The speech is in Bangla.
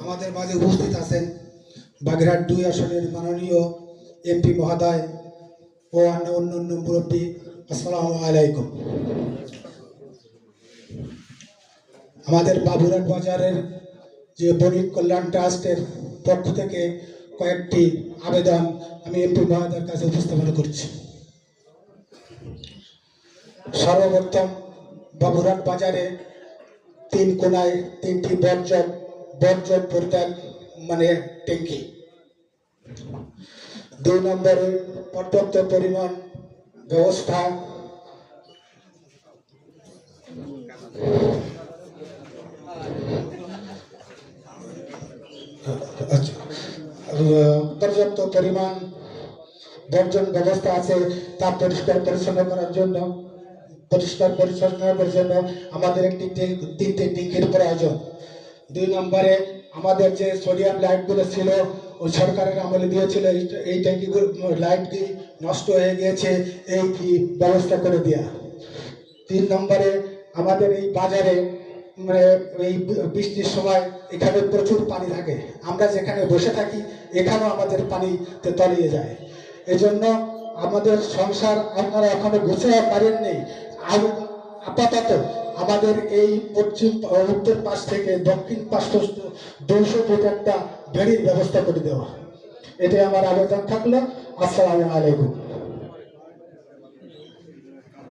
আমাদের মাঝে উপস্থিত আছেন বাগেরহাট ২ আসনের মাননীয় এমপি মহোদয় ও অন্যান্য মুরব্বী। আসসালামু আলাইকুম। আমাদের বাবুরহাট বাজারের যে বণিক কল্যাণ ট্রাস্টের পক্ষ থেকে কয়েকটি আবেদন আমি এমপি মহোদয়ের কাছে উপস্থাপন করছি। সর্বপ্রথম বাবুরহাট বাজারে ৩ কোণায় ৩টি বর্জ্য পরিত্যাগ ট্যাঙ্কি। ২ নম্বরে পর্যাপ্ত পরিমাণ ব্যবস্থা পর্যাপ্ত পরিমাণ বর্জন ব্যবস্থা আছে তা পরিষ্কার পরিচ্ছন্ন করার জন্য আমাদের একটি 3টে ট্যাঙ্কির প্রয়োজন। ২ নম্বরে আমাদের যে সোডিয়াম লাইটগুলো ছিল ওই সরকারের আমলে দিয়েছিল, এই ট্যাঙ্কিগুলো লাইটটি নষ্ট হয়ে গিয়েছে, এই ব্যবস্থা করে দেওয়া। ৩ নম্বরে আমাদের এই বাজারে এই বৃষ্টির সময় এখানে প্রচুর পানি থাকে, আমরা যেখানে বসে থাকি এখানেও আমাদের পানিতে তলিয়ে যায়। এজন্য আমাদের সংসার আপনারা এখনো গুছাতে পারেননি। আপাতত আমাদের এই উত্তর পাশ থেকে দক্ষিণ পাশ 200 ফুট একটা ভেড়ির ব্যবস্থা করে দেওয়া, এটাই আমার আবেদন থাকলো। আসসালামু আলাইকুম।